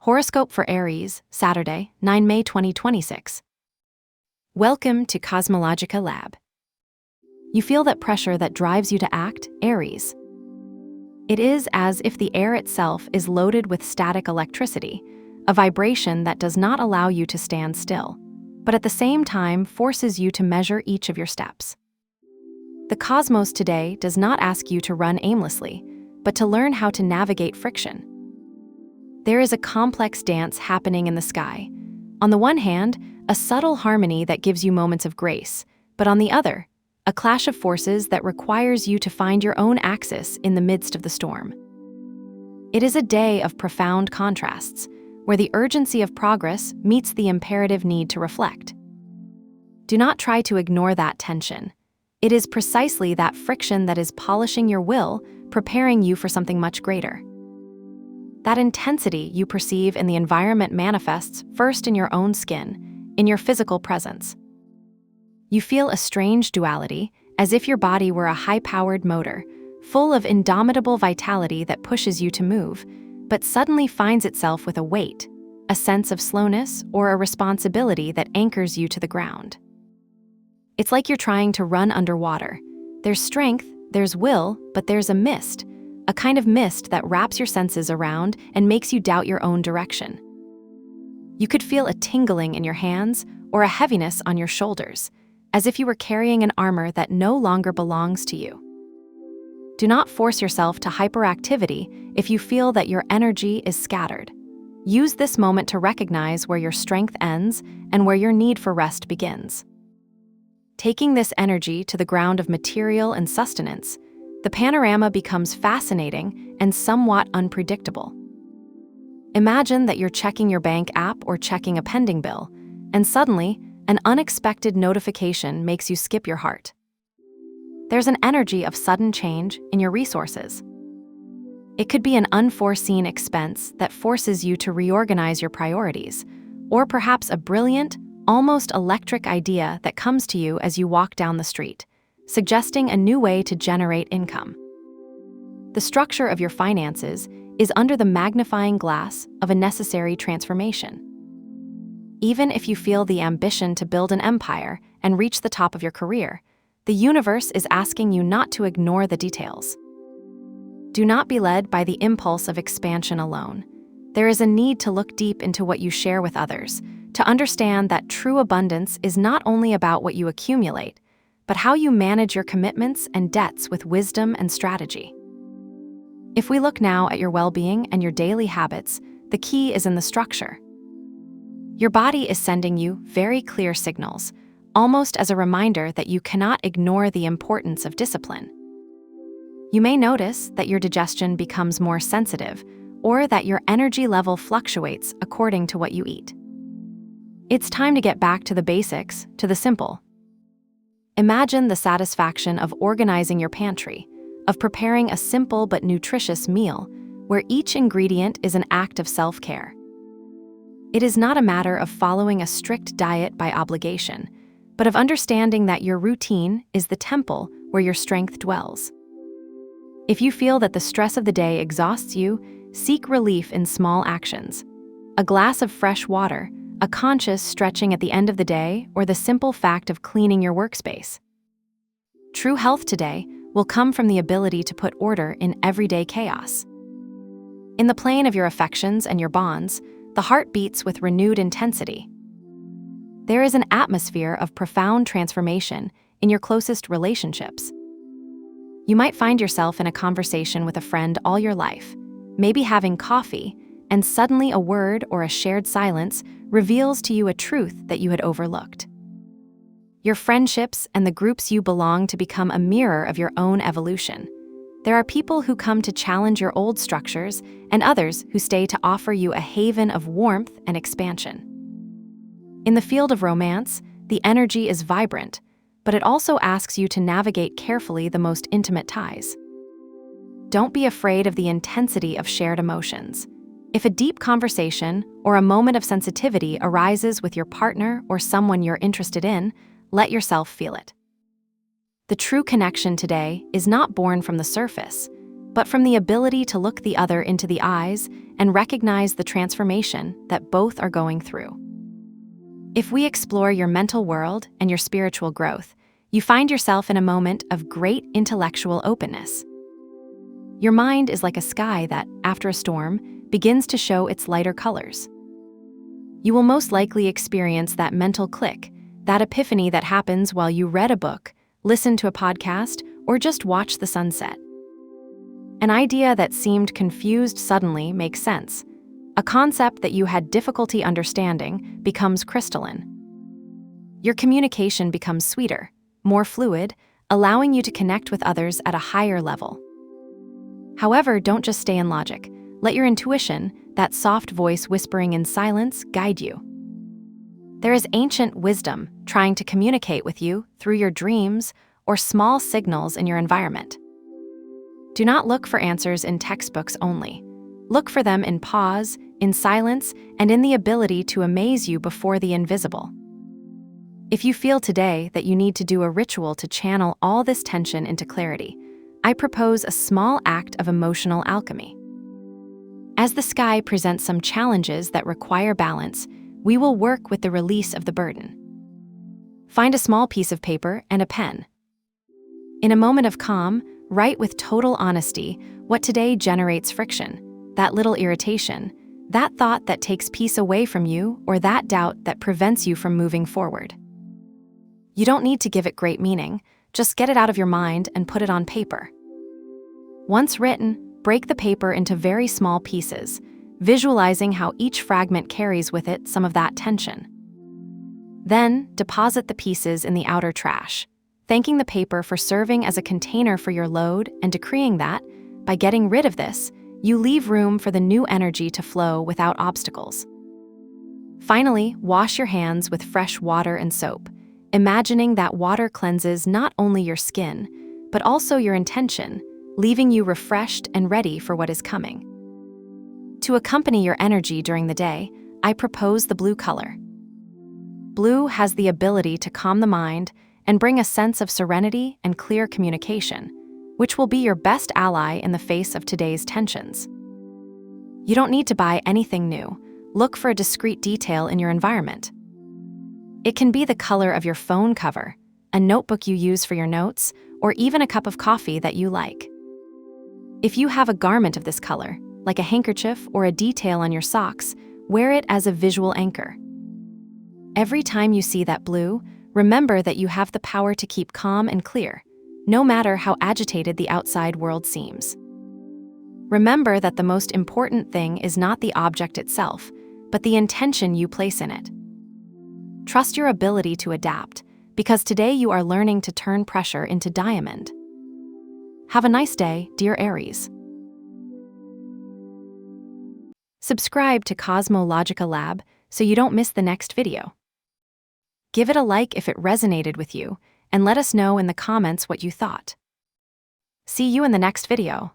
Horoscope for Aries, Saturday, 9 May 2026. Welcome to CosmologicaLab. You feel that pressure that drives you to act, Aries. It is as if the air itself is loaded with static electricity, a vibration that does not allow you to stand still, but at the same time forces you to measure each of your steps. The cosmos today does not ask you to run aimlessly, but to learn how to navigate friction. There is a complex dance happening in the sky. On the one hand, a subtle harmony that gives you moments of grace, but on the other, a clash of forces that requires you to find your own axis in the midst of the storm. It is a day of profound contrasts, where the urgency of progress meets the imperative need to reflect. Do not try to ignore that tension. It is precisely that friction that is polishing your will, preparing you for something much greater. That intensity you perceive in the environment manifests first in your own skin, in your physical presence. You feel a strange duality, as if your body were a high-powered motor, full of indomitable vitality that pushes you to move, but suddenly finds itself with a weight, a sense of slowness, or a responsibility that anchors you to the ground. It's like you're trying to run underwater. There's strength, there's will, but there's a mist, a kind of mist that wraps your senses around and makes you doubt your own direction. You could feel a tingling in your hands or a heaviness on your shoulders, as if you were carrying an armor that no longer belongs to you. Do not force yourself to hyperactivity if you feel that your energy is scattered. Use this moment to recognize where your strength ends and where your need for rest begins. Taking this energy to the ground of material and sustenance, the panorama becomes fascinating and somewhat unpredictable. Imagine that you're checking your bank app or checking a pending bill, and suddenly, an unexpected notification makes you skip your heart. There's an energy of sudden change in your resources. It could be an unforeseen expense that forces you to reorganize your priorities, or perhaps a brilliant, almost electric idea that comes to you as you walk down the street, suggesting a new way to generate income. The structure of your finances is under the magnifying glass of a necessary transformation. Even if you feel the ambition to build an empire and reach the top of your career, the universe is asking you not to ignore the details. Do not be led by the impulse of expansion alone. There is a need to look deep into what you share with others, to understand that true abundance is not only about what you accumulate, but how you manage your commitments and debts with wisdom and strategy. If we look now at your well-being and your daily habits, the key is in the structure. Your body is sending you very clear signals, almost as a reminder that you cannot ignore the importance of discipline. You may notice that your digestion becomes more sensitive, or that your energy level fluctuates according to what you eat. It's time to get back to the basics, to the simple. Imagine the satisfaction of organizing your pantry, of preparing a simple but nutritious meal, where each ingredient is an act of self-care. It is not a matter of following a strict diet by obligation, but of understanding that your routine is the temple where your strength dwells. If you feel that the stress of the day exhausts you, seek relief in small actions. A glass of fresh water, a conscious stretching at the end of the day, or the simple fact of cleaning your workspace. True health today will come from the ability to put order in everyday chaos. In the plane of your affections and your bonds, the heart beats with renewed intensity. There is an atmosphere of profound transformation in your closest relationships. You might find yourself in a conversation with a friend all your life, maybe having coffee, and suddenly a word or a shared silence reveals to you a truth that you had overlooked. Your friendships and the groups you belong to become a mirror of your own evolution. There are people who come to challenge your old structures, and others who stay to offer you a haven of warmth and expansion. In the field of romance, the energy is vibrant, but it also asks you to navigate carefully the most intimate ties. Don't be afraid of the intensity of shared emotions. If a deep conversation or a moment of sensitivity arises with your partner or someone you're interested in, let yourself feel it. The true connection today is not born from the surface, but from the ability to look the other into the eyes and recognize the transformation that both are going through. If we explore your mental world and your spiritual growth, you find yourself in a moment of great intellectual openness. Your mind is like a sky that, after a storm, begins to show its lighter colors. You will most likely experience that mental click, that epiphany that happens while you read a book, listen to a podcast, or just watch the sunset. An idea that seemed confused suddenly makes sense. A concept that you had difficulty understanding becomes crystalline. Your communication becomes sweeter, more fluid, allowing you to connect with others at a higher level. However, don't just stay in logic. Let your intuition, that soft voice whispering in silence, guide you. There is ancient wisdom trying to communicate with you through your dreams or small signals in your environment. Do not look for answers in textbooks only. Look for them in pause, in silence, and in the ability to amaze you before the invisible. If you feel today that you need to do a ritual to channel all this tension into clarity, I propose a small act of emotional alchemy. As the sky presents some challenges that require balance, we will work with the release of the burden. Find a small piece of paper and a pen. In a moment of calm, write with total honesty what today generates friction, that little irritation, that thought that takes peace away from you, or that doubt that prevents you from moving forward. You don't need to give it great meaning, just get it out of your mind and put it on paper. Once written, break the paper into very small pieces, visualizing how each fragment carries with it some of that tension. Then, deposit the pieces in the outer trash, thanking the paper for serving as a container for your load and decreeing that, by getting rid of this, you leave room for the new energy to flow without obstacles. Finally, wash your hands with fresh water and soap, imagining that water cleanses not only your skin, but also your intention, leaving you refreshed and ready for what is coming. To accompany your energy during the day, I propose the blue color. Blue has the ability to calm the mind and bring a sense of serenity and clear communication, which will be your best ally in the face of today's tensions. You don't need to buy anything new. Look for a discrete detail in your environment. It can be the color of your phone cover, a notebook you use for your notes, or even a cup of coffee that you like. If you have a garment of this color, like a handkerchief or a detail on your socks, wear it as a visual anchor. Every time you see that blue, remember that you have the power to keep calm and clear, no matter how agitated the outside world seems. Remember that the most important thing is not the object itself, but the intention you place in it. Trust your ability to adapt, because today you are learning to turn pressure into diamond. Have a nice day, dear Aries. Subscribe to CosmologicaLab so you don't miss the next video. Give it a like if it resonated with you, and let us know in the comments what you thought. See you in the next video.